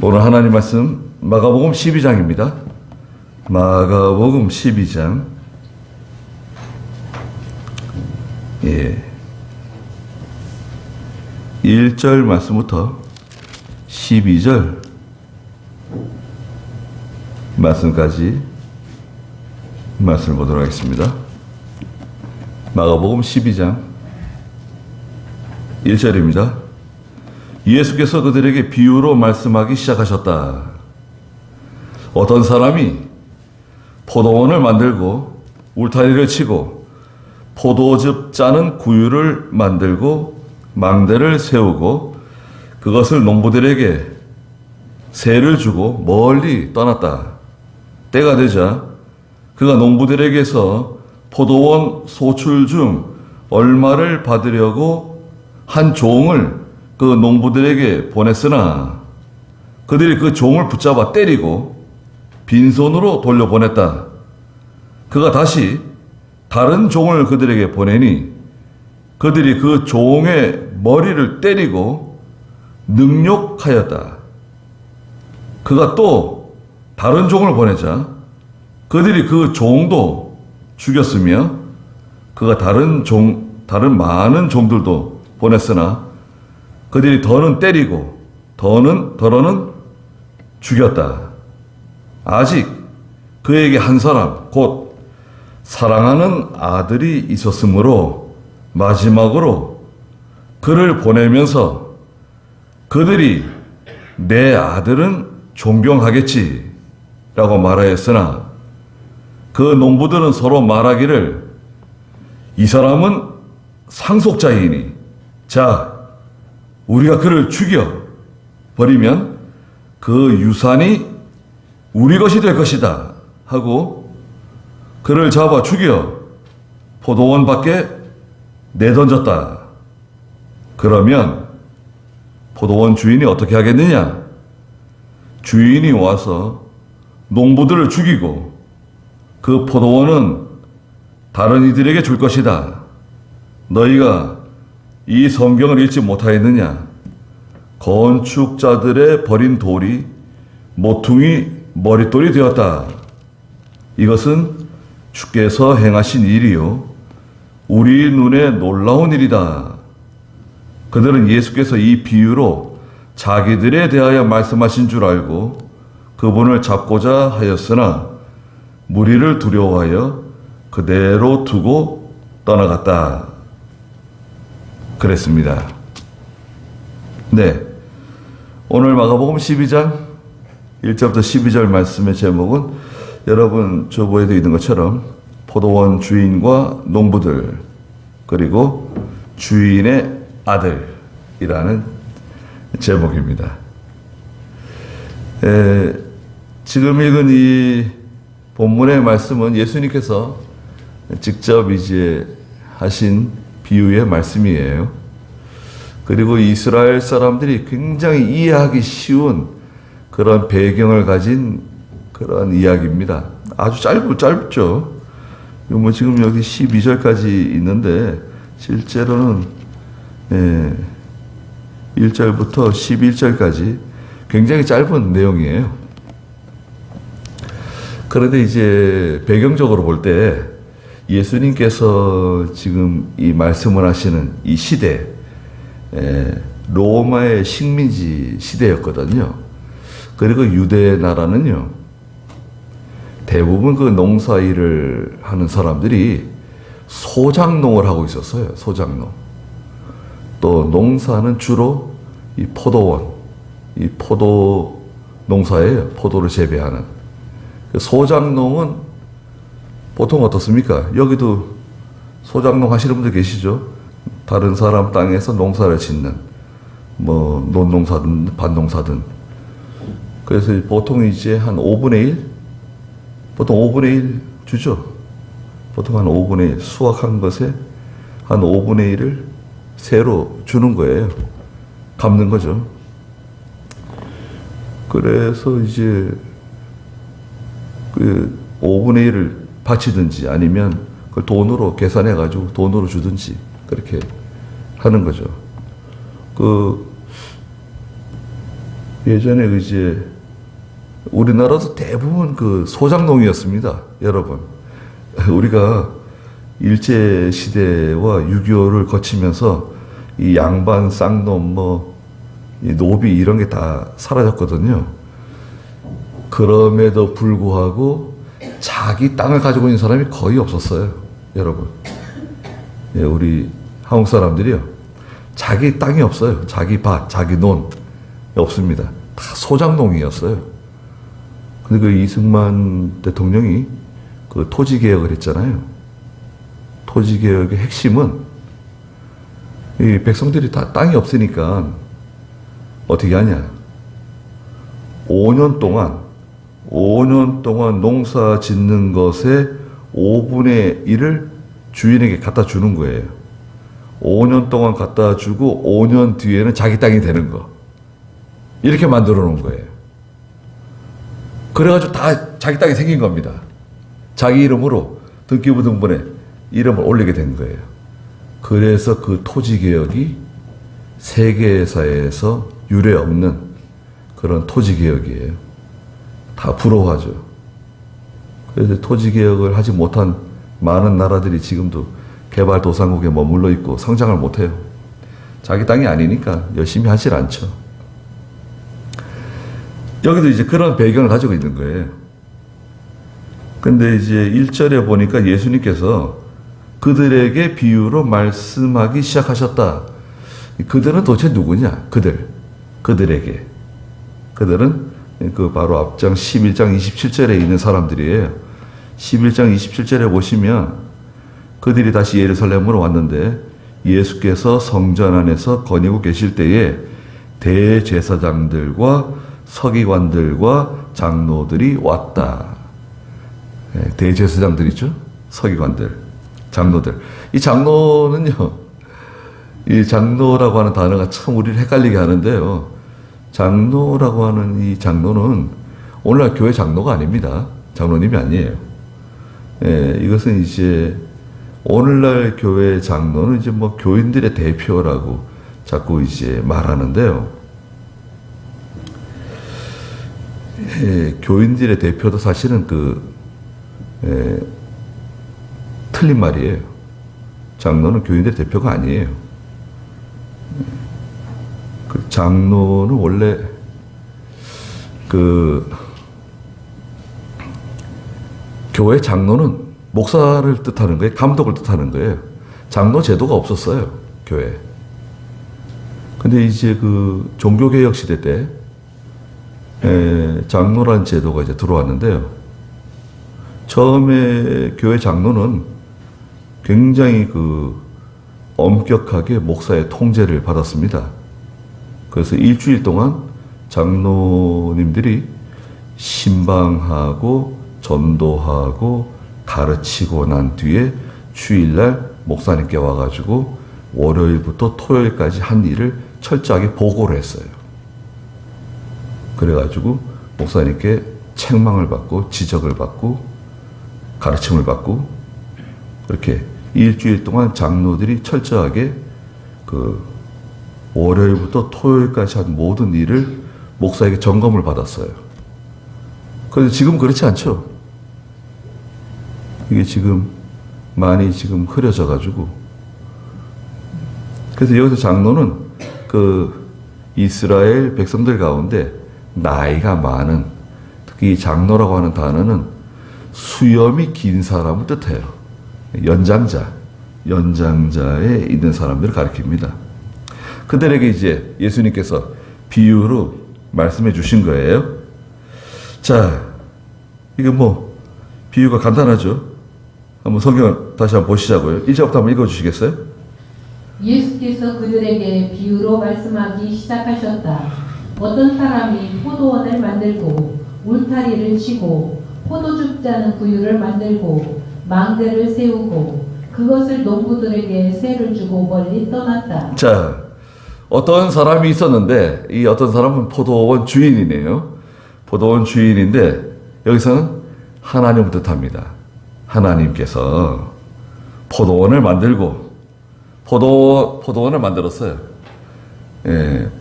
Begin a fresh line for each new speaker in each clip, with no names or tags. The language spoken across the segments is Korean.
오늘 하나님 말씀 마가복음 12장입니다. 마가복음 12장 1절 말씀부터 12절 말씀까지 말씀을 보도록 하겠습니다. 마가복음 12장 1절입니다. 예수께서 그들에게 비유로 말씀하기 시작하셨다. 어떤 사람이 포도원을 만들고 울타리를 치고 포도즙 짜는 구유를 만들고 망대를 세우고 그것을 농부들에게 세를 주고 멀리 떠났다. 때가 되자 그가 농부들에게서 포도원 소출 중 얼마를 받으려고 한 종을 그 농부들에게 보냈으나 그들이 그 종을 붙잡아 때리고 빈손으로 돌려보냈다. 그가 다시 다른 종을 그들에게 보내니 그들이 그 종의 머리를 때리고 능욕하였다. 그가 또 다른 종을 보내자 그들이 그 종도 죽였으며 그가 다른 많은 종들도 보냈으나 그들이 더는 때리고 더러는 죽였다. 아직 그에게 한 사람 곧 사랑하는 아들이 있었으므로 마지막으로 그를 보내면서 그들이 내 아들은 존경하겠지 라고 말하였으나 그 농부들은 서로 말하기를 이 사람은 상속자이니 자 우리가 그를 죽여 버리면 그 유산이 우리 것이 될 것이다 하고 그를 잡아 죽여 포도원 밖에 내던졌다. 그러면 포도원 주인이 어떻게 하겠느냐? 주인이 와서 농부들을 죽이고 그 포도원은 다른 이들에게 줄 것이다. 너희가 이 성경을 읽지 못하였느냐? 건축자들의 버린 돌이 모퉁이 머릿돌이 되었다. 이것은 주께서 행하신 일이요 우리 눈에 놀라운 일이다. 그들은 예수께서 이 비유로 자기들에 대하여 말씀하신 줄 알고 그분을 잡고자 하였으나 무리를 두려워하여 그대로 두고 떠나갔다. 그랬습니다. 네, 오늘 마가복음 12장 1절부터 12절 말씀의 제목은 여러분 저보에도 있는 것처럼 포도원 주인과 농부들 그리고 주인의 아들이라는 제목입니다. 지금 읽은 이 본문의 말씀은 예수님께서 직접 이제 하신 비유의 말씀이에요. 그리고 이스라엘 사람들이 굉장히 이해하기 쉬운 그런 배경을 가진 그런 이야기입니다. 아주 짧죠. 뭐 지금 여기 12절까지 있는데 실제로는 1절부터 11절까지 굉장히 짧은 내용이에요. 그런데 이제 배경적으로 볼 때 예수님께서 지금 이 말씀을 하시는 이 시대 로마의 식민지 시대였거든요. 그리고 유대 나라는요 대부분 그 농사일을 하는 사람들이 소작농을 하고 있었어요. 소작농. 또 농사는 주로 이 포도원, 이 포도 농사예요. 포도를 재배하는. 소작농은 보통 어떻습니까? 여기도 소작농 하시는 분들 계시죠? 다른 사람 땅에서 농사를 짓는, 뭐, 논농사든 밭농사든. 그래서 보통 이제 한 5분의 1? 보통 5분의 1 주죠? 보통 한 5분의 1, 수확한 것에 한 5분의 1을 새로 주는 거예요. 갚는 거죠. 그래서 이제 그 5분의 1을 바치든지 아니면 그걸 돈으로 계산해가지고 돈으로 주든지 그렇게 하는 거죠. 예전에 이제 우리나라도 대부분 그 소작농이었습니다, 여러분. 우리가 일제 시대와 6.25를 거치면서 이 양반, 쌍놈, 이 노비 이런 게 다 사라졌거든요. 그럼에도 불구하고 자기 땅을 가지고 있는 사람이 거의 없었어요, 여러분. 예, 우리 한국 사람들이요, 자기 땅이 없어요. 자기 밭, 자기 논 없습니다. 다 소작농이었어요. 근데 그 이승만 대통령이 그 토지개혁을 했잖아요. 토지개혁의 핵심은 이 백성들이 다 땅이 없으니까 어떻게 하냐. 5년 동안 농사 짓는 것의 5분의 1을 주인에게 갖다 주는 거예요. 5년 동안 갖다 주고 5년 뒤에는 자기 땅이 되는 거. 이렇게 만들어 놓은 거예요. 그래가지고 다 자기 땅이 생긴 겁니다. 자기 이름으로 등기부등본에 이름을 올리게 된 거예요. 그래서 그 토지개혁이 세계사에서 유례 없는 그런 토지개혁이에요. 다 부러워하죠. 그래서 토지개혁을 하지 못한 많은 나라들이 지금도 개발도상국에 머물러 있고 성장을 못해요. 자기 땅이 아니니까 열심히 하질 않죠. 여기도 이제 그런 배경을 가지고 있는 거예요. 근데 이제 1절에 보니까 예수님께서 그들에게 비유로 말씀하기 시작하셨다. 그들은 도대체 누구냐? 그들에게. 그들은 그 바로 앞장 11장 27절에 있는 사람들이에요. 11장 27절에 보시면 그들이 다시 예루살렘으로 왔는데 예수께서 성전 안에서 거니고 계실 때에 대제사장들과 서기관들과 장로들이 왔다. 대제사장들이죠. 서기관들, 장로들. 이 장로는요, 이 장로라고 하는 단어가 참 우리를 헷갈리게 하는데요. 장로라고 하는 이 장로는 오늘날 교회 장로가 아닙니다. 장로님이 아니에요. 이것은 이제 오늘날 교회 장로는 이제 교인들의 대표라고 자꾸 이제 말하는데요. 교인들의 대표도 사실은 틀린 말이에요. 장로는 교인들의 대표가 아니에요. 그 장로는 원래 교회 장로는 목사를 뜻하는 거예요. 감독을 뜻하는 거예요. 장로 제도가 없었어요, 교회. 근데 이제 그 종교개혁 시대 때 장로란 제도가 이제 들어왔는데요. 처음에 교회 장로는 굉장히 엄격하게 목사의 통제를 받았습니다. 그래서 일주일 동안 장로님들이 신방하고 전도하고 가르치고 난 뒤에 주일날 목사님께 와가지고 월요일부터 토요일까지 한 일을 철저하게 보고를 했어요. 그래가지고 목사님께 책망을 받고 지적을 받고 가르침을 받고 그렇게 일주일 동안 장로들이 철저하게 월요일부터 토요일까지 한 모든 일을 목사에게 점검을 받았어요. 그런데 지금 그렇지 않죠. 이게 지금 많이 지금 흐려져가지고. 그래서 여기서 장로는 이스라엘 백성들 가운데 나이가 많은, 특히 장로라고 하는 단어는 수염이 긴 사람을 뜻해요. 연장자에 있는 사람들을 가리킵니다. 그들에게 이제 예수님께서 비유로 말씀해 주신 거예요. 자, 이거 비유가 간단하죠? 한번 성경 다시 한번 보시자고요. 1절부터 한번 읽어주시겠어요?
예수께서 그들에게 비유로 말씀하기 시작하셨다. 어떤 사람이 포도원을 만들고 울타리를 치고 포도즙 짜는 구유를 만들고 망대를 세우고 그것을 농부들에게 세를 주고 멀리 떠났다.
자, 어떤 사람이 있었는데 이 어떤 사람은 포도원 주인이네요. 포도원 주인인데 여기서는 하나님을 뜻합니다. 하나님께서 포도원을 만들고 포도원을 만들었어요.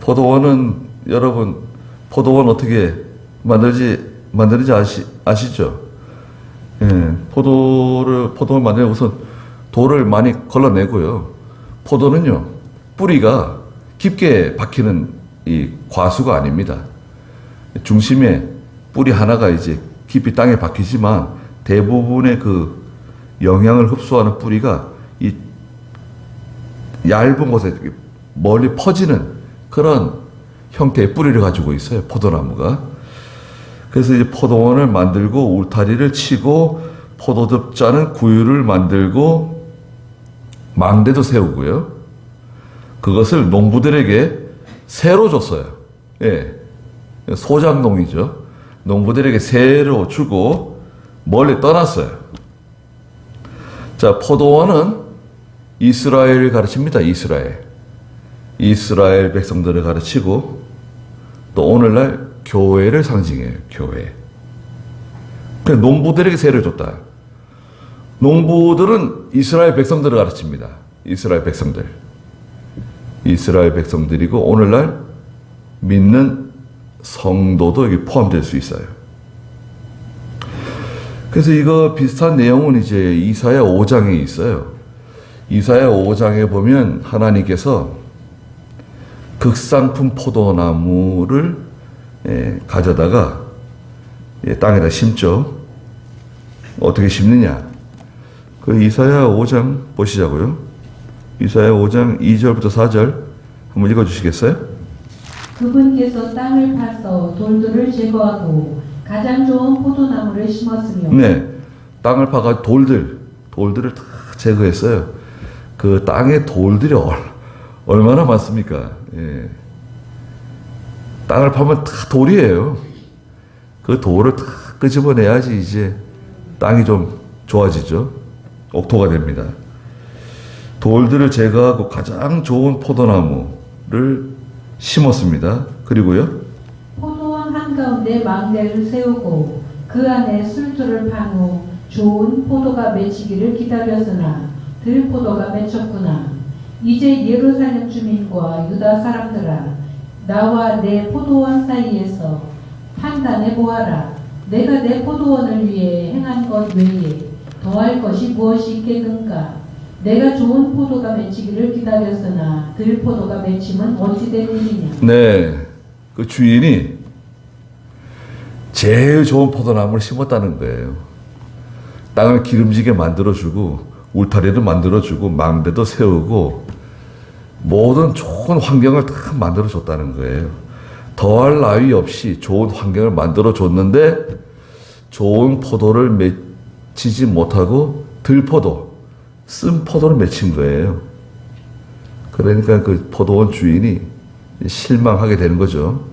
포도원은 여러분 포도원 어떻게 만드는지 아시죠? 예, 포도를 만들면 우선 돌을 많이 걸러내고요. 포도는요, 뿌리가 깊게 박히는 이 과수가 아닙니다. 중심에 뿌리 하나가 이제 깊이 땅에 박히지만 대부분의 그 영양을 흡수하는 뿌리가 이 얇은 곳에 멀리 퍼지는 그런 형태의 뿌리를 가지고 있어요. 포도나무가. 그래서 이제 포도원을 만들고 울타리를 치고 포도즙 짜는 구유를 만들고 망대도 세우고요. 그것을 농부들에게 새로 줬어요. 예. 소작농이죠. 농부들에게 새로 주고 멀리 떠났어요. 자, 포도원은 이스라엘을 가르칩니다. 이스라엘 백성들을 가르치고 또 오늘날 교회를 상징해요. 교회. 그래서 농부들에게 세를 줬다. 농부들은 이스라엘 백성들을 가르칩니다. 이스라엘 백성들이고 오늘날 믿는 성도도 여기 포함될 수 있어요. 그래서 이거 비슷한 내용은 이제 이사야 5장에 있어요. 이사야 5장에 보면 하나님께서 극상품 포도나무를 가져다가 땅에다 심죠. 어떻게 심느냐? 그 이사야 5장 보시자고요. 이사야 5장 2절부터 4절 한번 읽어주시겠어요?
그분께서 땅을 파서 돌들을 제거하고 가장 좋은 포도나무를 심었으며
네, 땅을 파가 돌들을 다 제거했어요. 그 땅에 돌들이 얼마나 많습니까? 예. 땅을 파면 다 돌이에요. 그 돌을 다 끄집어내야지 이제 땅이 좀 좋아지죠. 옥토가 됩니다. 돌들을 제거하고 가장 좋은 포도나무를 심었습니다. 그리고요.
포도원 한가운데 망대를 세우고 그 안에 술토를 판 후 좋은 포도가 맺히기를 기다렸으나 들포도가 맺혔구나. 이제 예루살렘 주민과 유다 사람들아, 나와 내 포도원 사이에서 판단해 보아라. 내가 내 포도원을 위해 행한 것 외에 더할 것이 무엇이 있겠는가? 내가 좋은 포도가 맺히기를 기다렸으나 들포도가 맺힘은 어찌 된 일이냐?
네, 그 주인이 제일 좋은 포도나무를 심었다는 거예요. 땅을 기름지게 만들어주고 울타리를 만들어주고 망대도 세우고 모든 좋은 환경을 다 만들어줬다는 거예요. 더할 나위 없이 좋은 환경을 만들어줬는데 좋은 포도를 맺히지 못하고 들포도, 쓴 포도를 맺힌 거예요. 그러니까 그 포도원 주인이 실망하게 되는 거죠.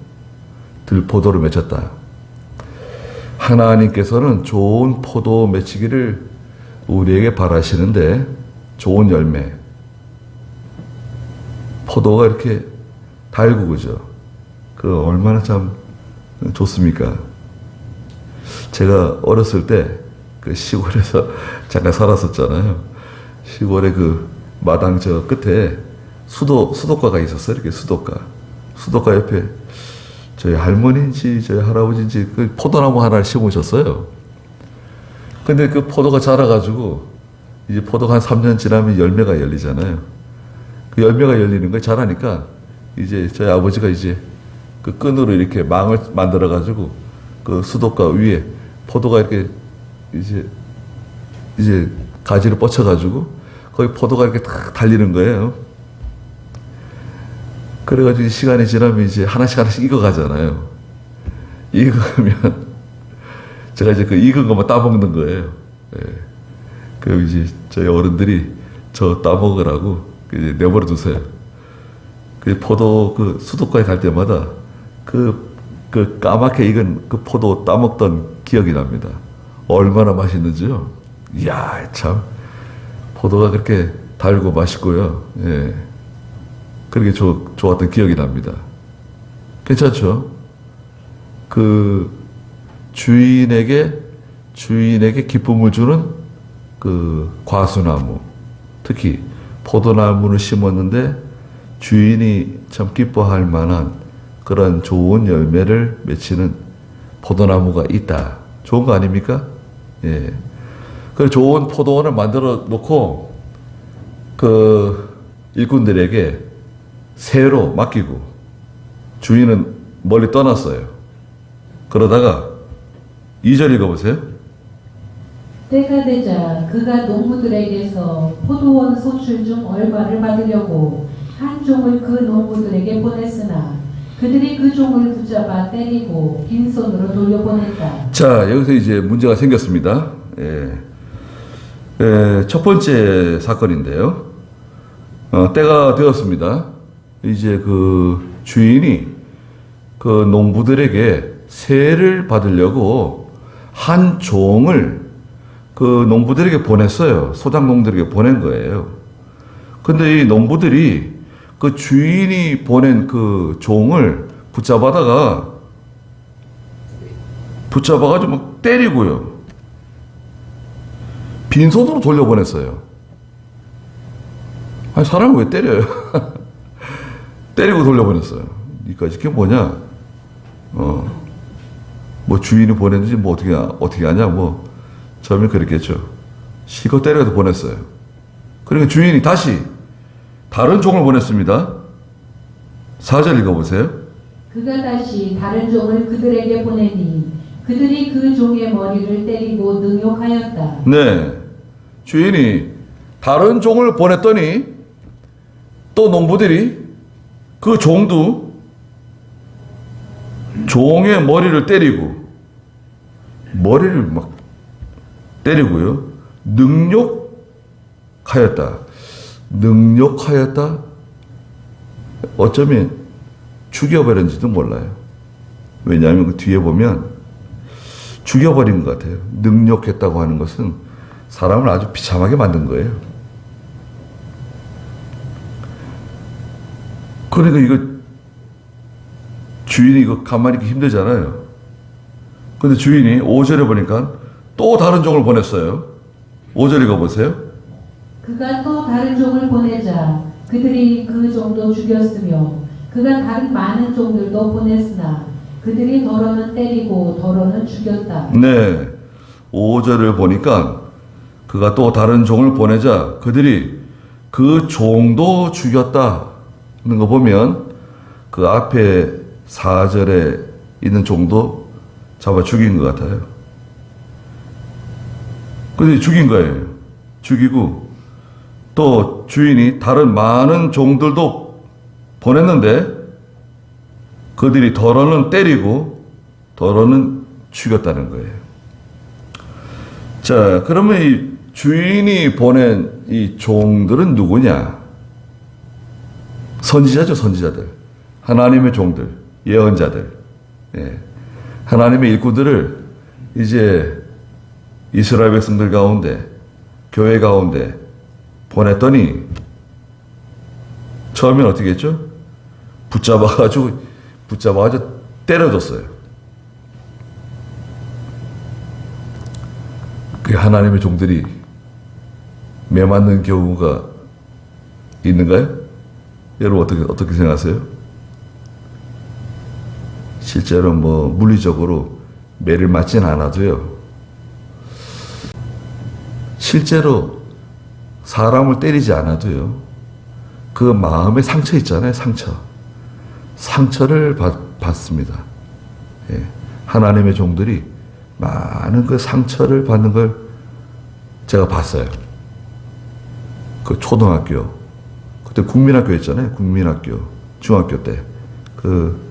들포도를 맺혔다. 하나님께서는 좋은 포도 맺히기를 우리에게 바라시는데 좋은 열매, 포도가 이렇게 달고 그죠? 그 얼마나 참 좋습니까? 제가 어렸을 때 그 시골에서 잠깐 살았었잖아요. 시골에 그 마당 저 끝에 수도가가 있었어요. 이렇게 수도가 옆에 저희 할머니인지 저희 할아버지인지 그 포도나무 하나를 심으셨어요. 근데 그 포도가 자라가지고 이제 포도가 한 3년 지나면 열매가 열리잖아요. 그 열매가 열리는 거 자라니까 이제 저희 아버지가 이제 그 끈으로 이렇게 망을 만들어가지고 그 수도가 위에 포도가 이렇게 이제 가지를 뻗쳐가지고 거기 포도가 이렇게 탁 달리는 거예요. 그래가지고 시간이 지나면 이제 하나씩 익어가잖아요. 익으면 제가 이제 그 익은 것만 따먹는 거예요. 예. 그 이제 저희 어른들이 저 따먹으라고 이제 내버려 두세요. 그 포도 그 수도가에 갈 때마다 그 까맣게 익은 그 포도 따먹던 기억이 납니다. 얼마나 맛있는지요. 이야, 참. 포도가 그렇게 달고 맛있고요. 예. 그렇게 좋았던 기억이 납니다. 괜찮죠? 그 주인에게 기쁨을 주는 그 과수나무, 특히 포도나무를 심었는데 주인이 참 기뻐할 만한 그런 좋은 열매를 맺히는 포도나무가 있다. 좋은 거 아닙니까? 예. 그 좋은 포도원을 만들어 놓고 그 일꾼들에게 새로 맡기고 주인은 멀리 떠났어요. 그러다가 2절 읽어보세요.
때가 되자 그가 농부들에게서 포도원 소출 중 얼마를 받으려고 한 종을 그 농부들에게 보냈으나 그들이 그 종을 붙잡아 때리고 빈손으로 돌려보냈다.
자, 여기서 이제 문제가 생겼습니다. 예. 첫 번째 사건인데요. 때가 되었습니다. 이제 그 주인이 그 농부들에게 세를 받으려고 한 종을 그 농부들에게 보냈어요. 소작농들에게 보낸 거예요. 근데 이 농부들이 그 주인이 보낸 그 종을 붙잡아가지고 막 때리고요. 빈손으로 돌려보냈어요. 아니, 사람을 왜 때려요? 때리고 돌려보냈어요. 그러니까 이게 뭐냐? 뭐 주인이 보냈는지 뭐 어떻게 하냐? 뭐 처음에 그랬겠죠. 실컷 때려서 보냈어요. 그러니까 주인이 다시 다른 종을 보냈습니다. 4절 읽어보세요.
그가 다시 다른 종을 그들에게 보내니 그들이 그 종의 머리를 때리고 능욕하였다.
네. 주인이 다른 종을 보냈더니 또 농부들이 그 종도 종의 머리를 때리고 머리를 막 때리고요. 능욕하였다. 능욕하였다? 어쩌면 죽여버렸는지도 몰라요. 왜냐하면 그 뒤에 보면 죽여버린 것 같아요. 능욕했다고 하는 것은 사람을 아주 비참하게 만든 거예요. 그러니까 이거 주인이 이거 가만히 있기 힘들잖아요. 근데 주인이 5절에 보니까 또 다른 종을 보냈어요. 5절 읽어보세요.
그가 또 다른 종을 보내자 그들이 그 종도 죽였으며 그가 다른 많은 종들도 보냈으나 그들이 더러는 때리고 더러는 죽였다.
네. 5절을 보니까 그가 또 다른 종을 보내자 그들이 그 종도 죽였다는 거 보면 그 앞에 4절에 있는 종도 잡아 죽인 것 같아요. 근데 죽인 거예요. 죽이고 또 주인이 다른 많은 종들도 보냈는데 그들이 더러는 때리고 더러는 죽였다는 거예요. 자, 그러면 이 주인이 보낸 이 종들은 누구냐? 선지자죠, 선지자들. 하나님의 종들, 예언자들. 예. 하나님의 일꾼들을 이제 이스라엘 백성들 가운데, 교회 가운데 보냈더니 처음엔 어떻게 했죠? 붙잡아가지고 때려줬어요. 그 하나님의 종들이 매맞는 경우가 있는가요? 여러분 어떻게 생각하세요? 실제로 뭐 물리적으로 매를 맞진 않아도요. 실제로 사람을 때리지 않아도요. 그 마음에 상처 있잖아요. 상처를 받습니다. 예. 하나님의 종들이 많은 그 상처를 받는 걸 제가 봤어요. 그 초등학교, 그때 국민학교였잖아요. 국민학교, 중학교 때. 그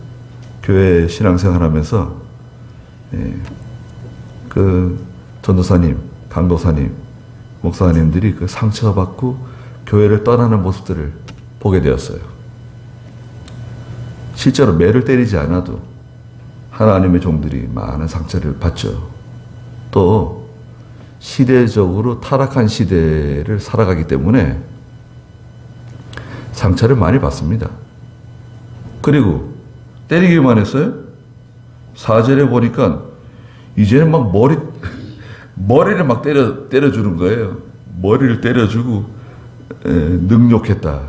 교회 신앙생활 하면서, 예. 그 전도사님, 강도사님, 목사님들이 그 상처받고 교회를 떠나는 모습들을 보게 되었어요. 실제로 매를 때리지 않아도 하나님의 종들이 많은 상처를 받죠. 또 시대적으로 타락한 시대를 살아가기 때문에 상처를 많이 받습니다. 그리고 때리기만 했어요? 4절에 보니까 이제는 막 머리를 막 때려주는 거예요. 머리를 때려주고 능욕했다.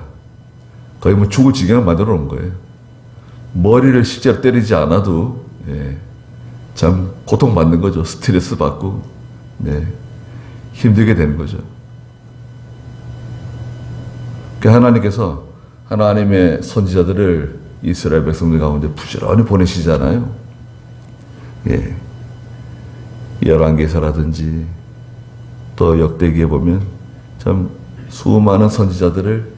거의 뭐 죽을 지경을 만들어 놓은 거예요. 머리를 실제로 때리지 않아도 참 고통받는 거죠. 스트레스 받고 힘들게 되는 거죠. 하나님께서 하나님의 선지자들을 이스라엘 백성들 가운데 부지런히 보내시잖아요. 열왕기서라든지 또 역대기에 보면 참 수많은 선지자들을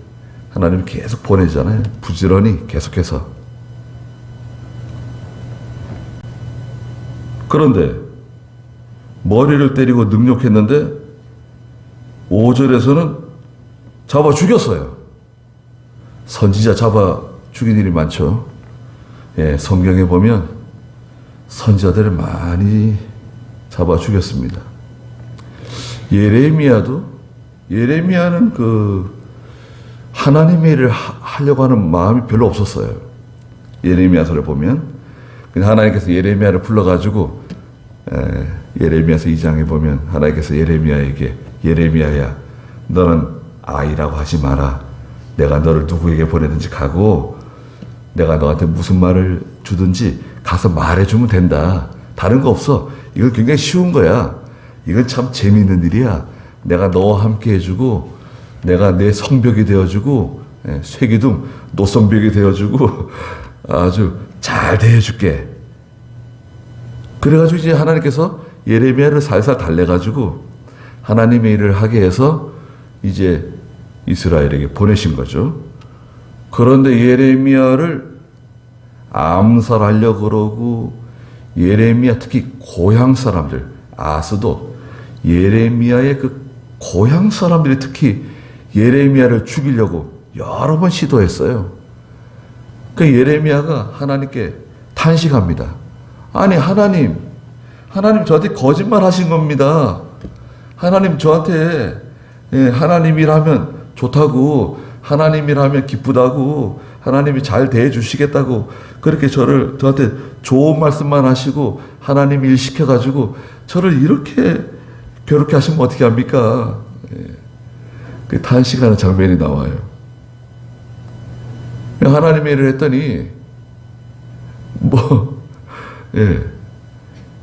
하나님이 계속 보내잖아요. 부지런히 계속해서. 그런데 머리를 때리고 능욕했는데 5절에서는 잡아 죽였어요. 선지자 잡아 죽인 일이 많죠. 성경에 보면 선지자들을 많이 잡아 죽였습니다. 예레미야는 하나님의 일을 하려고 하는 마음이 별로 없었어요. 예레미야서를 보면 하나님께서 예레미야를 불러가지고 예레미야서 2장에 보면 하나님께서 예레미야에게 예레미야야 너는 아이라고 하지 마라. 내가 너를 누구에게 보내든지 가고 내가 너한테 무슨 말을 주든지 가서 말해주면 된다. 다른 거 없어. 이건 굉장히 쉬운 거야. 이건 참 재미있는 일이야. 내가 너와 함께 해주고 내가 내 성벽이 되어주고 쇠기둥 노성벽이 되어주고 아주 잘 대해줄게. 그래가지고 이제 하나님께서 예레미야를 살살 달래가지고 하나님의 일을 하게 해서 이제 이스라엘에게 보내신 거죠. 그런데 예레미야를 암살하려고 그러고 예레미야 특히 고향 사람들 아스도 예레미야의 그 고향 사람들이 특히 예레미야를 죽이려고 여러 번 시도했어요. 그 예레미야가 하나님께 탄식합니다. 아니 하나님 저한테 거짓말 하신 겁니다. 하나님 저한테 하나님이라면 좋다고 하나님이라면 기쁘다고 하나님이 잘 대해주시겠다고 그렇게 저한테 좋은 말씀만 하시고 하나님 일 시켜가지고 저를 이렇게 괴롭게 하시면 어떻게 합니까? 그 탄식하는 장면이 나와요. 하나님의 일을 했더니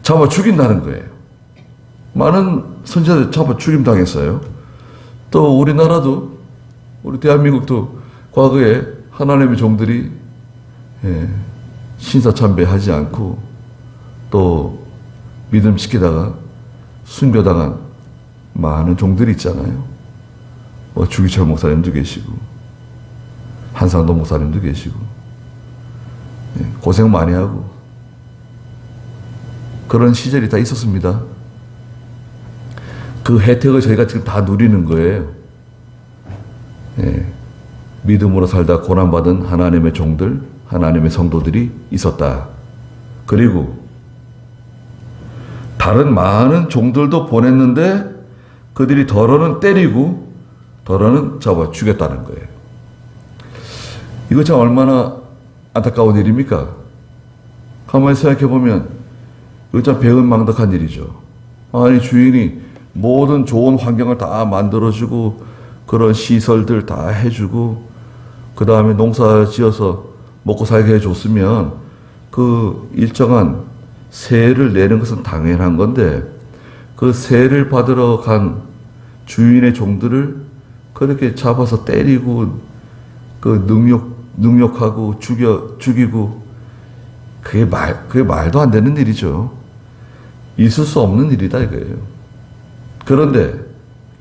잡아 죽인다는 거예요. 많은 선지자들 잡아 죽임 당했어요. 또 우리나라도 우리 대한민국도 과거에 하나님의 종들이 신사참배하지 않고 또 믿음 지키다가 순교당한 많은 종들이 있잖아요. 주기철 목사님도 계시고 한상도 목사님도 계시고 고생 많이 하고 그런 시절이 다 있었습니다. 그 혜택을 저희가 지금 다 누리는 거예요. 믿음으로 살다 고난받은 하나님의 종들, 하나님의 성도들이 있었다. 그리고 다른 많은 종들도 보냈는데 그들이 더러는 때리고 더러는 잡아 죽였다는 거예요. 이거 참 얼마나 안타까운 일입니까? 가만히 생각해 보면 이거 참 배은망덕한 일이죠. 아니 주인이 모든 좋은 환경을 다 만들어주고 그런 시설들 다 해주고 그 다음에 농사 지어서 먹고 살게 해줬으면 그 일정한 세를 내는 것은 당연한 건데 그 세를 받으러 간 주인의 종들을 그렇게 잡아서 때리고 그 능욕하고 죽이고 그게 말도 안 되는 일이죠. 있을 수 없는 일이다 이거예요. 그런데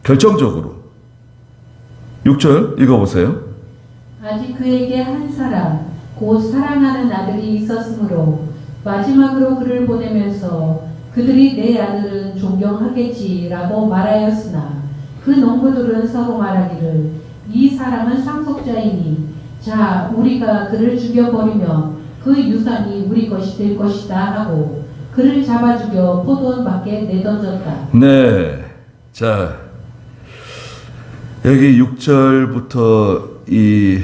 결정적으로 6절 읽어보세요.
아직 그에게 한 사람 곧 사랑하는 아들이 있었으므로 마지막으로 그를 보내면서 그들이 내 아들은 존경하겠지라고 말하였으나 그 농부들은 서로 말하기를 이 사람은 상속자이니 자 우리가 그를 죽여버리면 그 유산이 우리 것이 될 것이다 하고 그를 잡아 죽여 포도원 밖에 내던졌다.
네. 자 여기 6절부터 이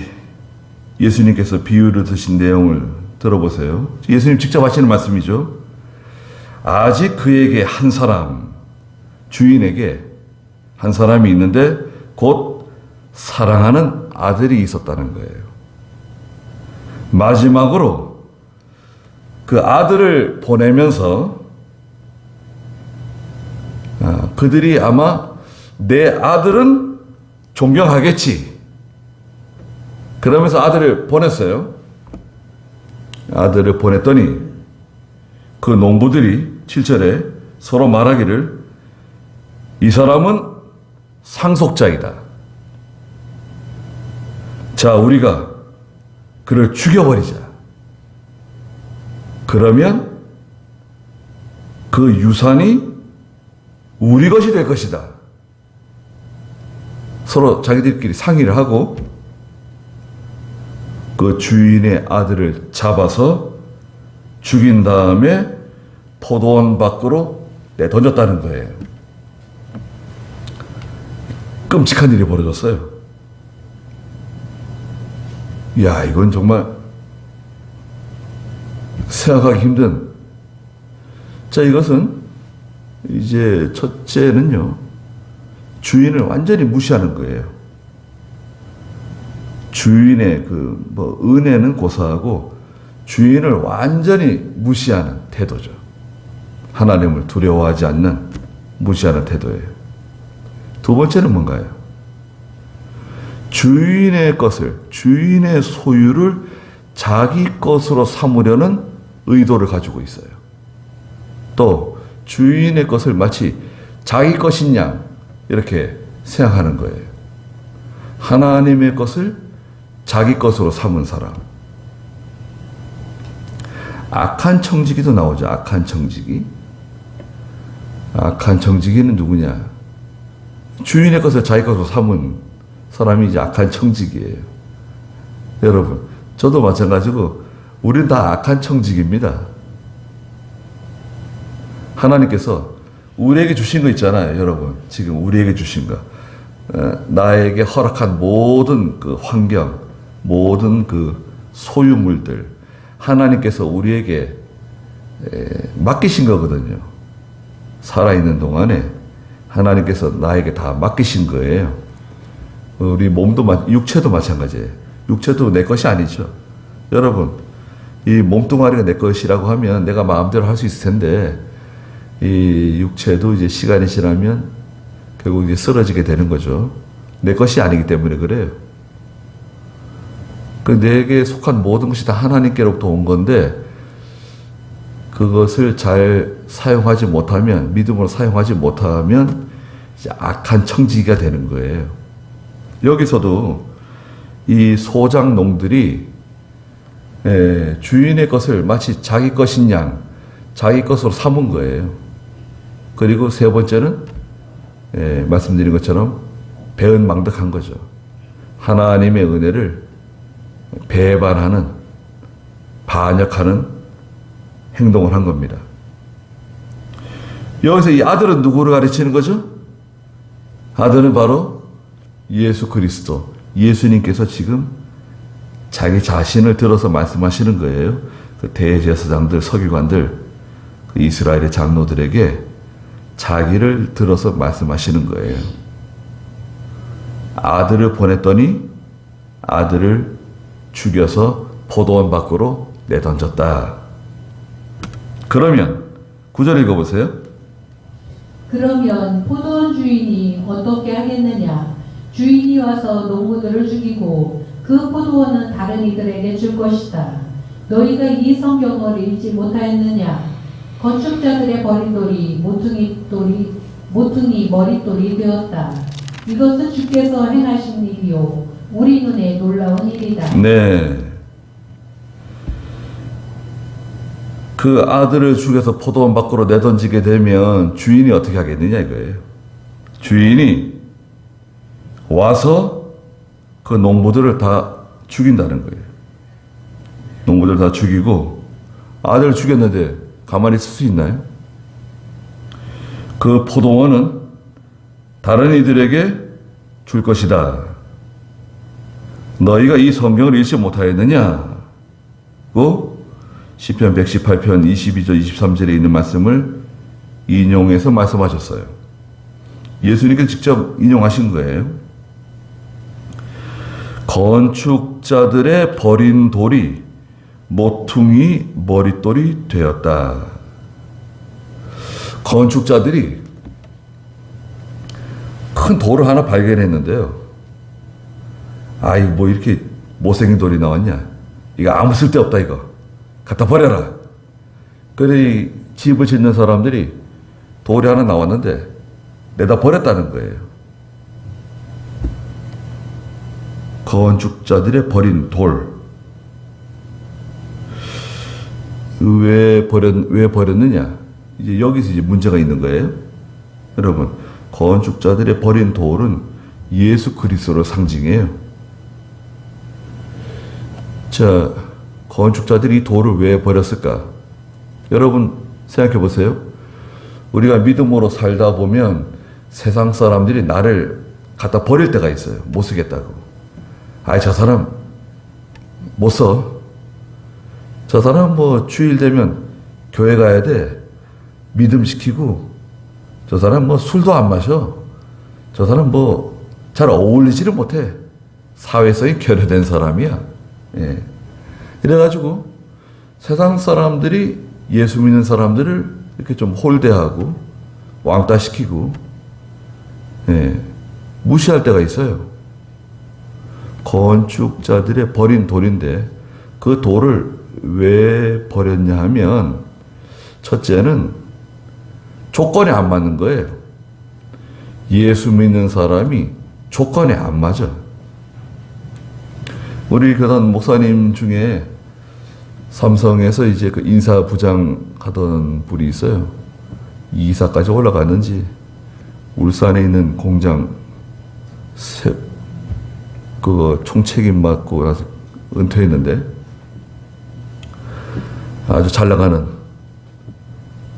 예수님께서 비유를 드신 내용을 들어보세요. 예수님 직접 하시는 말씀이죠. 아직 그에게 한 사람, 주인에게 한 사람이 있는데 곧 사랑하는 아들이 있었다는 거예요. 마지막으로 그 아들을 보내면서 그들이 아마 내 아들은 존경하겠지. 그러면서 아들을 보냈어요. 아들을 보냈더니 그 농부들이 7절에 서로 말하기를 이 사람은 상속자이다. 자, 우리가 그를 죽여버리자. 그러면 그 유산이 우리 것이 될 것이다. 서로 자기들끼리 상의를 하고 그 주인의 아들을 잡아서 죽인 다음에 포도원 밖으로 내던졌다는 거예요. 끔찍한 일이 벌어졌어요. 야, 이건 정말 생각하기 힘든. 자, 이것은 이제 첫째는요, 주인을 완전히 무시하는 거예요. 주인의 은혜는 고사하고 주인을 완전히 무시하는 태도죠. 하나님을 두려워하지 않는 무시하는 태도예요. 두 번째는 뭔가요? 주인의 것을, 주인의 소유를 자기 것으로 삼으려는 의도를 가지고 있어요. 또 주인의 것을 마치 자기 것인 양 이렇게 생각하는 거예요. 하나님의 것을 자기 것으로 삼은 사람. 악한 청지기도 나오죠. 악한 청지기. 악한 청지기는 누구냐? 주인의 것을 자기 것으로 삼은 사람이 이제 악한 청지기예요. 여러분, 저도 마찬가지고 우리는 다 악한 청지기입니다. 하나님께서 우리에게 주신 거 있잖아요, 여러분. 지금 우리에게 주신 거. 나에게 허락한 모든 그 환경, 모든 그 소유물들, 하나님께서 우리에게 맡기신 거거든요. 살아있는 동안에 하나님께서 나에게 다 맡기신 거예요. 우리 몸도, 육체도 마찬가지예요. 육체도 내 것이 아니죠. 여러분, 이 몸뚱아리가 내 것이라고 하면 내가 마음대로 할 수 있을 텐데, 이 육체도 이제 시간이 지나면 결국 이제 쓰러지게 되는 거죠. 내 것이 아니기 때문에 그래요. 내게 속한 모든 것이 다 하나님께로부터 온 건데, 그것을 잘 사용하지 못하면, 믿음으로 사용하지 못하면 이제 악한 청지기가 되는 거예요. 여기서도 이 소작농들이 주인의 것을 마치 자기 것인 양, 자기 것으로 삼은 거예요. 그리고 세 번째는 말씀드린 것처럼 배은망덕한 거죠. 하나님의 은혜를 배반하는, 반역하는 행동을 한 겁니다. 여기서 이 아들은 누구를 가르치는 거죠? 아들은 바로 예수 그리스도, 예수님께서 지금 자기 자신을 들어서 말씀하시는 거예요. 그 대제사장들, 서기관들, 그 이스라엘의 장로들에게 자기를 들어서 말씀하시는 거예요. 아들을 보냈더니 아들을 죽여서 포도원 밖으로 내던졌다. 그러면 9절 읽어보세요.
그러면 포도원 주인이 어떻게 하겠느냐? 주인이 와서 농부들을 죽이고 그 포도원은 다른 이들에게 줄 것이다. 너희가 이 성경을 읽지 못하였느냐? 건축자들의 버린 돌이 모퉁이 머릿돌이 되었다. 이것은 주께서 행하신 일이요 우리 눈에 놀라운 일이다.
네. 그 아들을 죽여서 포도원 밖으로 내던지게 되면 주인이 어떻게 하겠느냐 이거예요. 주인이 와서 그 농부들을 다 죽인다는 거예요. 농부들 다 죽이고 아들을 죽였는데 가만히 있을 수 있나요? 그 포도원은 다른 이들에게 줄 것이다. 너희가 이 성경을 읽지 못하였느냐고 시편 118편 22절 23절에 있는 말씀을 인용해서 말씀하셨어요. 예수님께서 직접 인용하신 거예요. 건축자들의 버린 돌이 모퉁이 머릿돌이 되었다. 건축자들이 큰 돌을 하나 발견했는데요. 아이, 뭐 이렇게 못생긴 돌이 나왔냐? 이거 아무 쓸데없다, 이거. 갖다 버려라. 그래, 집을 짓는 사람들이 돌이 하나 나왔는데 내다 버렸다는 거예요. 건축자들의 버린 돌. 왜 버렸느냐? 이제 여기서 이제 문제가 있는 거예요. 여러분, 건축자들의 버린 돌은 예수 그리스도를 상징해요. 자, 건축자들이 이 돌을 왜 버렸을까? 여러분, 생각해 보세요. 우리가 믿음으로 살다 보면 세상 사람들이 나를 갖다 버릴 때가 있어요. 못 쓰겠다고. 아이, 저 사람 못 써. 저 사람 뭐 주일 되면 교회 가야 돼. 믿음 시키고. 저 사람 뭐 술도 안 마셔. 저 사람 뭐 잘 어울리지를 못해. 사회성이 결여된 사람이야. 예. 이래가지고 세상 사람들이 예수 믿는 사람들을 이렇게 좀 홀대하고 왕따시키고, 예, 무시할 때가 있어요. 건축자들의 버린 돌인데 그 돌을 왜 버렸냐 하면, 첫째는 조건에 안 맞는 거예요. 예수 믿는 사람이 조건에 안 맞아. 우리 교단 목사님 중에 삼성에서 이제 그 인사부장 하던 분이 있어요. 이사까지 올라갔는지 울산에 있는 공장 그거 총책임 맡고 나서 은퇴했는데 아주 잘 나가는,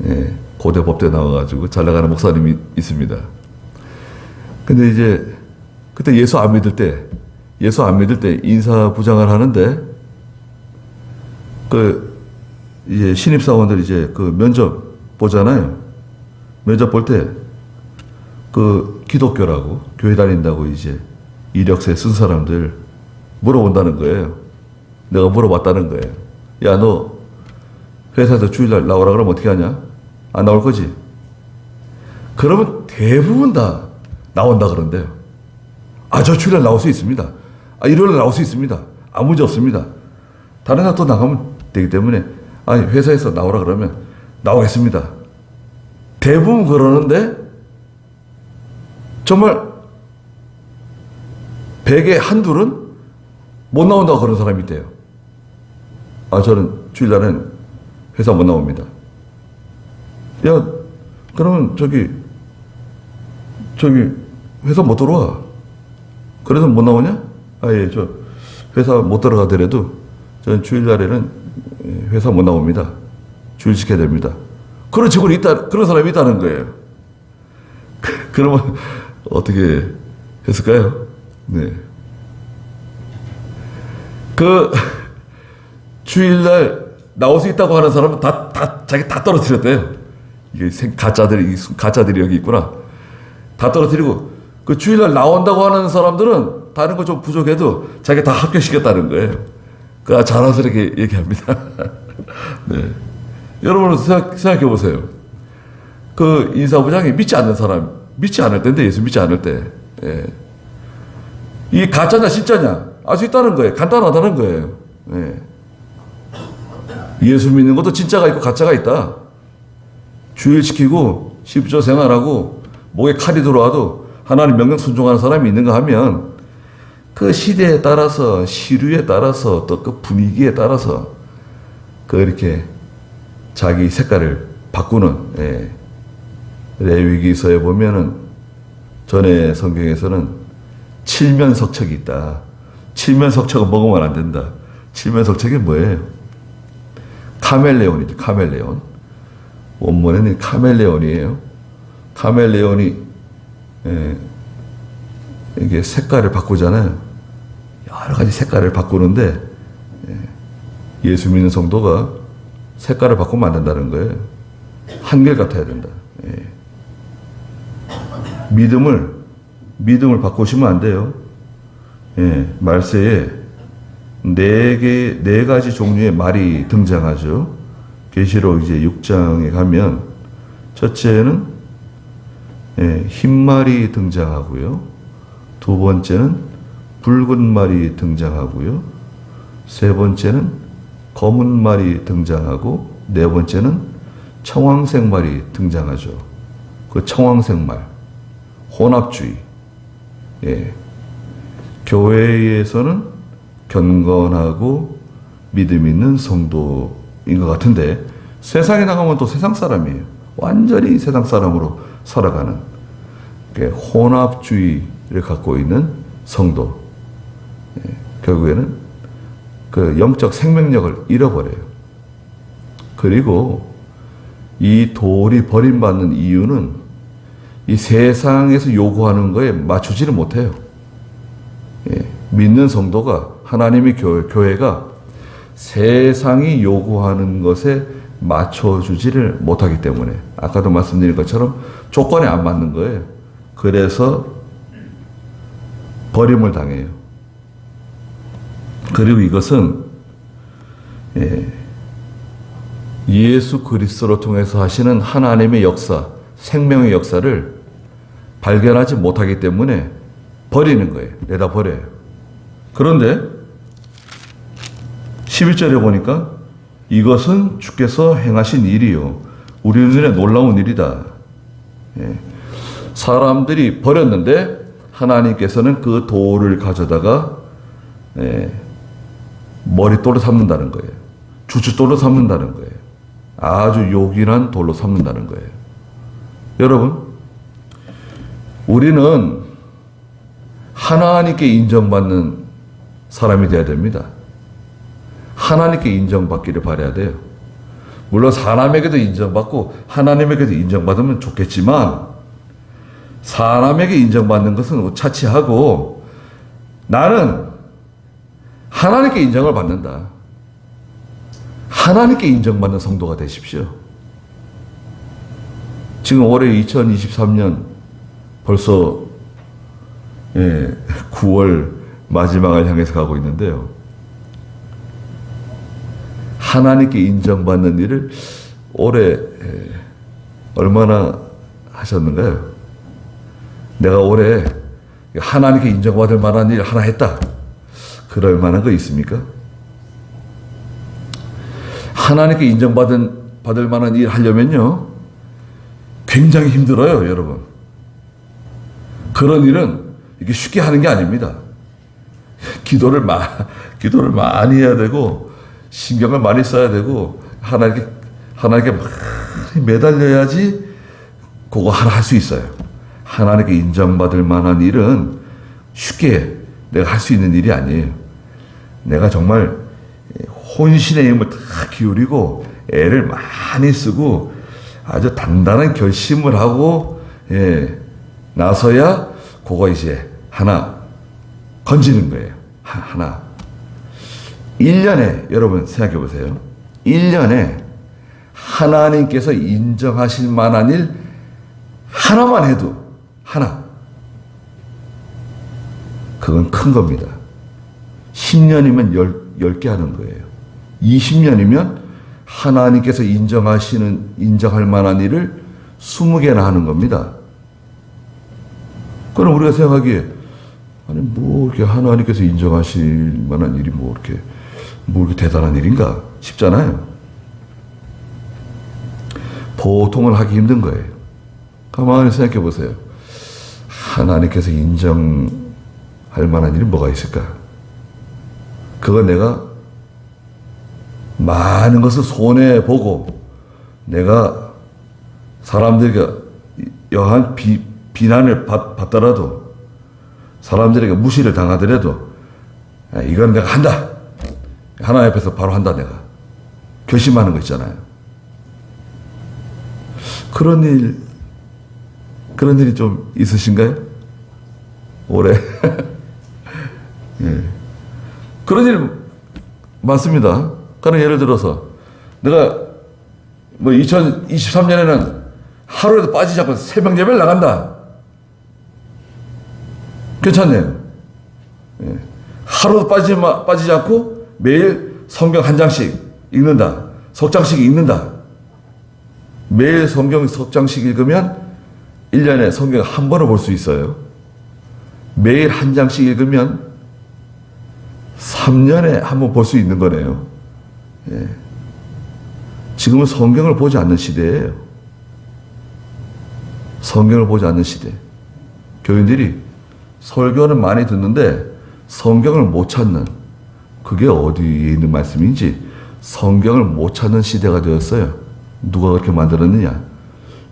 예, 고대 법대 나와가지고 잘 나가는 목사님이 있습니다. 근데 이제 그때 예수 안 믿을 때 인사부장을 하는데 그 이제 신입사원들 이제 그 면접 보잖아요. 면접 볼 때 그 기독교라고 교회 다닌다고 이제 이력서에 쓴 사람들 물어본다는 거예요. 내가 물어봤다는 거예요. 야, 너 회사에서 주일날 나오라 그러면 어떻게 하냐? 안 나올 거지? 그러면 대부분 다 나온다 그런대요. 아, 저 주일날 나올 수 있습니다. 아, 일요일날 나올 수 있습니다. 아무 문제 없습니다. 다른 날 또 나가면 되기 때문에, 아니, 회사에서 나오라 그러면 나오겠습니다. 대부분 그러는데 정말 100에 한둘은 못 나온다고 그런 사람이 있대요. 아, 저는 주일날은 회사 못 나옵니다. 야, 그러면 저기 회사 못 들어와. 그래서 못 나오냐? 아, 예, 저 회사 못 들어가더라도 저는 주일날에는 회사 못 나옵니다. 주일 지켜야 됩니다. 그런 직원이 있다, 그런 사람이 있다는 거예요. 그러면 어떻게 했을까요? 네. 그 주일날 나올 수 있다고 하는 사람은 자기 다 떨어뜨렸대요. 이게 가짜들이 여기 있구나. 다 떨어뜨리고, 그 주일날 나온다고 하는 사람들은 다른 거 좀 부족해도 자기 다 합격시켰다는 거예요. 그 자랑스럽게 얘기합니다. 네. 여러분 생각해 보세요. 그 인사부장이 믿지 않을 때인데, 예수 믿지 않을 때, 예. 이게 가짜냐 진짜냐 알 수 있다는 거예요. 간단하다는 거예요. 예. 예수 믿는 것도 진짜가 있고 가짜가 있다. 주일 지키고 십조 생활하고 목에 칼이 들어와도 하나님 명령 순종하는 사람이 있는가 하면, 그 시대에 따라서, 시류에 따라서, 또 그 분위기에 따라서 그 이렇게 자기 색깔을 바꾸는, 예. 레위기서에 보면은 전에 성경에서는 칠면석책이 있다. 칠면석책은 먹으면 안 된다. 칠면석책이 뭐예요? 카멜레온이죠. 카멜레온. 원문에는 카멜레온이에요. 카멜레온이, 예, 이게 색깔을 바꾸잖아요. 여러 가지 색깔을 바꾸는데, 예, 예수 믿는 성도가 색깔을 바꾸면 안 된다는 거예요. 한결 같아야 된다. 예. 믿음을 바꾸시면 안 돼요. 예, 말세에 네 가지 종류의 말이 등장하죠. 계시록 이제 6장에 가면 첫째는 흰 말이 등장하고요. 두 번째는 붉은 말이 등장하고요. 세 번째는 검은 말이 등장하고 네 번째는 청황색 말이 등장하죠. 그 청황색 말, 혼합주의. 교회에서는 경건하고 믿음 있는 성도인 것 같은데 세상에 나가면 또 세상 사람이에요. 완전히 세상 사람으로 살아가는 혼합주의를 갖고 있는 성도. 결국에는 그 영적 생명력을 잃어버려요. 그리고 이 돌이 버림받는 이유는 이 세상에서 요구하는 거에 맞추지를 못해요. 믿는 성도가 하나님의 교회가 세상이 요구하는 것에 맞춰주지를 못하기 때문에 아까도 말씀드린 것처럼 조건에 안 맞는 거예요. 그래서 버림을 당해요. 그리고 이것은 예수 그리스도로 통해서 하시는 하나님의 역사, 생명의 역사를 발견하지 못하기 때문에 버리는 거예요. 내다 버려요. 그런데 11절에 보니까 이것은 주께서 행하신 일이요 우리 눈에 놀라운 일이다. 사람들이 버렸는데 하나님께서는 그 돌을 가져다가 머릿돌로 삼는다는 거예요. 주춧돌로 삼는다는 거예요. 아주 요긴한 돌로 삼는다는 거예요. 여러분, 우리는 하나님께 인정받는 사람이 되어야 됩니다. 하나님께 인정받기를 바라야 돼요. 물론 사람에게도 인정받고 하나님에게도 인정받으면 좋겠지만 사람에게 인정받는 것은 차치하고 나는 하나님께 인정을 받는다. 하나님께 인정받는 성도가 되십시오. 지금 올해 2023년 벌써 9월 마지막을 향해서 가고 있는데요. 하나님께 인정받는 일을 올해 얼마나 하셨는가요? 내가 올해 하나님께 인정받을 만한 일 하나 했다. 그럴 만한 거 있습니까? 하나님께 인정받을 만한 일 하려면요. 굉장히 힘들어요, 여러분. 그런 일은 이게 쉽게 하는 게 아닙니다. 기도를 많이 해야 되고, 신경을 많이 써야 되고, 하나님께 많이 매달려야지 그거 하나 할 수 있어요. 하나님께 인정받을 만한 일은 쉽게 내가 할 수 있는 일이 아니에요. 내가 정말 혼신의 힘을 다 기울이고 애를 많이 쓰고 아주 단단한 결심을 하고 나서야 그거 이제 하나 건지는 거예요. 하나. 1년에 여러분 생각해 보세요. 1년에 하나님께서 인정하실 만한 일 하나만 해도 하나. 그건 큰 겁니다. 10년이면 10개 하는 거예요. 20년이면 하나님께서 인정할 만한 일을 20개나 하는 겁니다. 그럼 우리가 생각하기에, 아니, 뭐, 이렇게 하나님께서 인정하실 만한 일이 뭐 이렇게 대단한 일인가 싶잖아요. 보통은 하기 힘든 거예요. 가만히 생각해 보세요. 하나님께서 인정할 만한 일이 뭐가 있을까? 그건 내가 많은 것을 손해보고 내가 사람들에게 여한 비난을 받더라도 사람들에게 무시를 당하더라도 이건 내가 한다. 하나님 앞에서 바로 한다 내가. 결심하는 거 있잖아요. 그런 일이 좀 있으신가요? 올해? 예. 그런 일 많습니다. 그러니까 예를 들어서 내가 뭐 2023년에는 하루에도 빠지지 않고 새벽 예배를 나간다. 괜찮네요. 예. 하루도 빠지지 않고 매일 성경 한 장씩 읽는다. 석 장씩 읽는다. 매일 성경 석 장씩 읽으면 1년에 성경 한 번을 볼 수 있어요. 매일 한 장씩 읽으면 3년에 한 번 볼 수 있는 거네요. 예. 지금은 성경을 보지 않는 시대예요. 성경을 보지 않는 시대. 교인들이 설교는 많이 듣는데 성경을 못 찾는, 그게 어디에 있는 말씀인지 성경을 못 찾는 시대가 되었어요. 누가 그렇게 만들었느냐?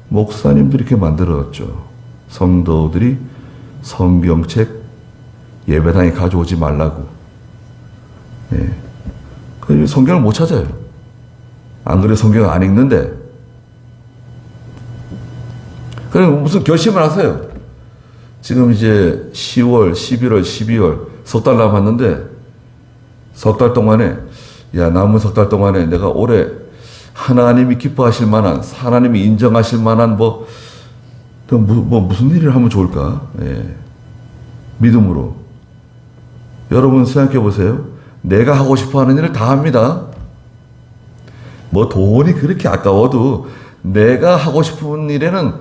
목사님들이 이렇게 만들었죠. 성도들이 성경책 예배당에 가져오지 말라고. 예. 그래서 성경을 못 찾아요. 안 그래 성경을 안 읽는데. 그럼 무슨 결심을 하세요. 지금 이제 10월, 11월, 12월 석 달 남았는데 석 달 동안에, 야, 남은 석 달 동안에 내가 올해 하나님이 기뻐하실 만한, 하나님이 인정하실 만한 무슨 일을 하면 좋을까? 예. 믿음으로. 여러분 생각해 보세요. 내가 하고 싶어 하는 일을 다 합니다. 돈이 그렇게 아까워도 내가 하고 싶은 일에는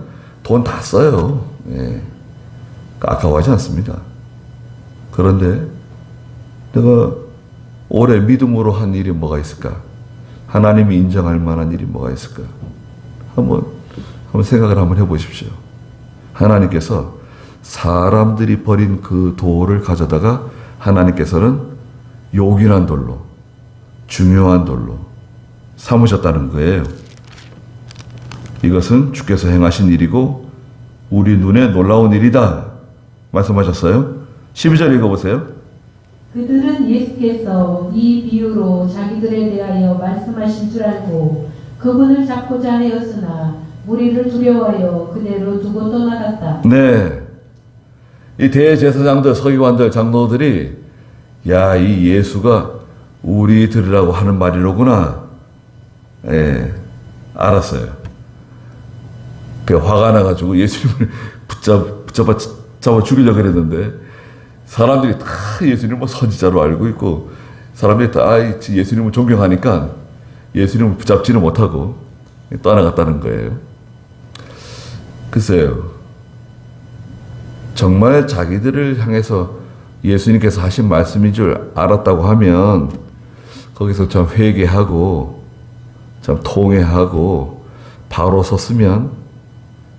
돈 다 써요. 예. 아까워하지 않습니다. 그런데 내가 올해 믿음으로 한 일이 뭐가 있을까? 하나님이 인정할 만한 일이 뭐가 있을까? 한번 생각을 한번 해보십시오. 하나님께서 사람들이 버린 그 돌을 가져다가 하나님께서는 요긴한 돌로, 중요한 돌로 삼으셨다는 거예요. 이것은 주께서 행하신 일이고 우리 눈에 놀라운 일이다 말씀하셨어요. 12절 읽어보세요.
그들은 예수께서 이 비유로 자기들에 대하여 말씀하신 줄 알고 그분을 잡고자 하였으나 무리를 두려워하여 그대로 두고 떠나갔다.
네, 이 대제사장들, 서기관들, 장로들이 야, 이 예수가 우리 들으라고 하는 말이로구나. 예, 알았어요. 그 화가 나가지고 예수님을 잡아 죽이려고 그랬는데 사람들이 다 예수님을 선지자로 알고 있고 사람들이 다 예수님을 존경하니까 예수님을 붙잡지는 못하고 떠나갔다는 거예요. 글쎄요, 정말 자기들을 향해서 예수님께서 하신 말씀인 줄 알았다고 하면 거기서 참 회개하고 참 통회하고 바로 섰으면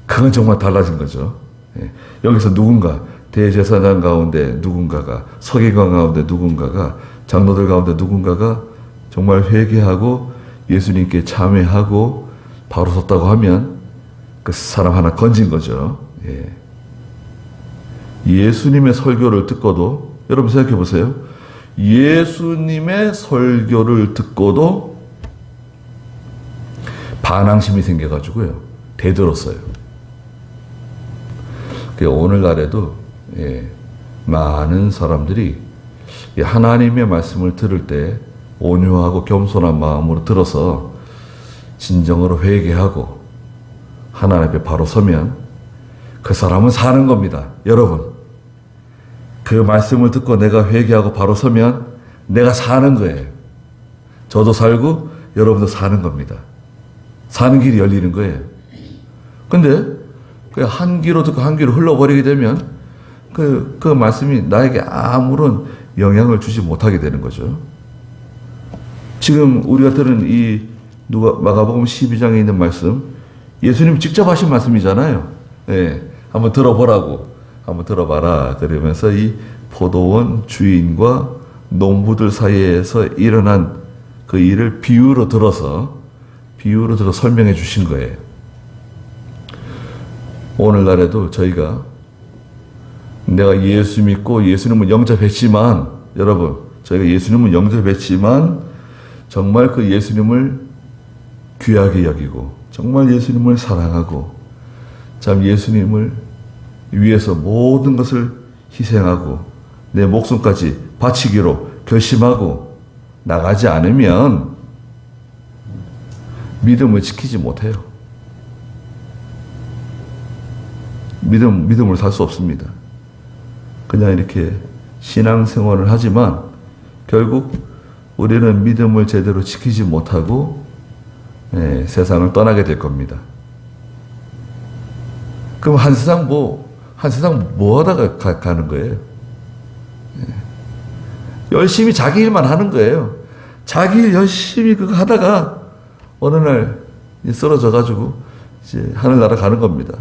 그건 정말 달라진 거죠. 예. 여기서 누군가, 대제사장 가운데 누군가가, 서기관 가운데 누군가가, 장로들 가운데 누군가가 정말 회개하고 예수님께 참회하고 바로 섰다고 하면 그 사람 하나 건진 거죠. 예. 예수님의 설교를 듣고도, 여러분 생각해 보세요. 예수님의 설교를 듣고도 반항심이 생겨가지고요, 대들었어요. 오늘날에도 많은 사람들이 하나님의 말씀을 들을 때 온유하고 겸손한 마음으로 들어서 진정으로 회개하고 하나님 앞에 바로 서면 그 사람은 사는 겁니다. 여러분, 그 말씀을 듣고 내가 회개하고 바로 서면 내가 사는 거예요. 저도 살고 여러분도 사는 겁니다. 사는 길이 열리는 거예요. 근데 한 귀로 듣고 한 귀로 흘러버리게 되면 그 말씀이 나에게 아무런 영향을 주지 못하게 되는 거죠. 지금 우리가 들은 이 마가복음 12장에 있는 말씀, 예수님 직접 하신 말씀이잖아요. 예, 한번 들어보라고, 한번 들어봐라. 그러면서 이 포도원 주인과 농부들 사이에서 일어난 그 일을 비유로 들어서 설명해 주신 거예요. 오늘날에도 저희가 내가 예수 믿고 예수님을 영접했지만, 여러분, 저희가 예수님을 영접했지만 정말 그 예수님을 귀하게 여기고 정말 예수님을 사랑하고 참 예수님을 위해서 모든 것을 희생하고 내 목숨까지 바치기로 결심하고 나가지 않으면 믿음을 지키지 못해요. 믿음을 살 수 없습니다. 그냥 이렇게 신앙생활을 하지만 결국 우리는 믿음을 제대로 지키지 못하고 세상을 떠나게 될 겁니다. 그럼 한 세상 뭐 하다가 가는 거예요? 열심히 자기 일만 하는 거예요. 자기 일 열심히 그거 하다가 어느 날 쓰러져 가지고 이제 하늘나라 가는 겁니다.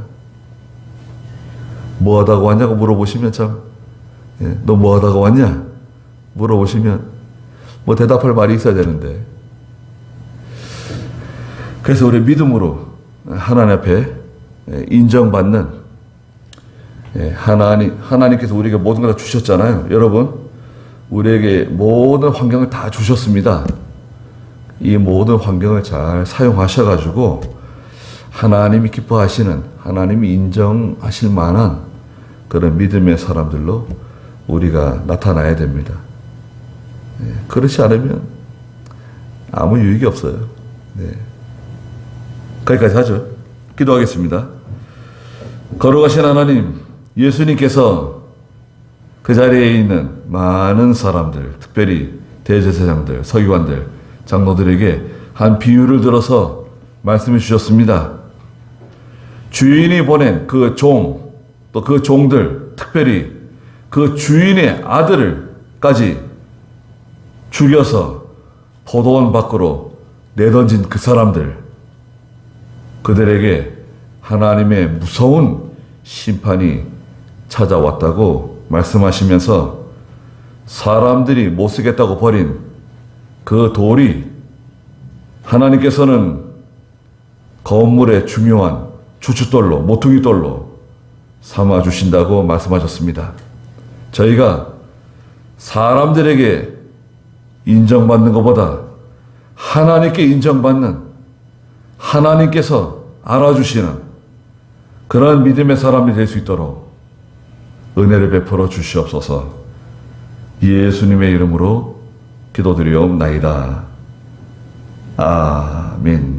뭐 하다가 왔냐고 물어보시면 참, 너 뭐 하다가 왔냐? 물어보시면 뭐 대답할 말이 있어야 되는데. 그래서 우리 믿음으로 하나님 앞에 인정받는, 하나님께서 우리에게 모든 걸 다 주셨잖아요. 여러분, 우리에게 모든 환경을 다 주셨습니다. 이 모든 환경을 잘 사용하셔가지고 하나님이 기뻐하시는, 하나님이 인정하실 만한 그런 믿음의 사람들로 우리가 나타나야 됩니다. 그렇지 않으면 아무 유익이 없어요. 거기까지 하죠. 기도하겠습니다. 거룩하신 하나님, 예수님께서 그 자리에 있는 많은 사람들, 특별히 대제사장들, 서기관들, 장로들에게 한 비유를 들어서 말씀해 주셨습니다. 주인이 보낸 그 종, 또 그 종들, 특별히 그 주인의 아들을까지 죽여서 포도원 밖으로 내던진 그 사람들, 그들에게 하나님의 무서운 심판이 찾아왔다고 말씀하시면서 사람들이 못 쓰겠다고 버린 그 돌이 하나님께서는 건물의 중요한 주춧돌로, 모퉁이돌로 삼아주신다고 말씀하셨습니다. 저희가 사람들에게 인정받는 것보다 하나님께 인정받는, 하나님께서 알아주시는 그런 믿음의 사람이 될 수 있도록 은혜를 베풀어 주시옵소서. 예수님의 이름으로 기도드리옵나이다. 아멘.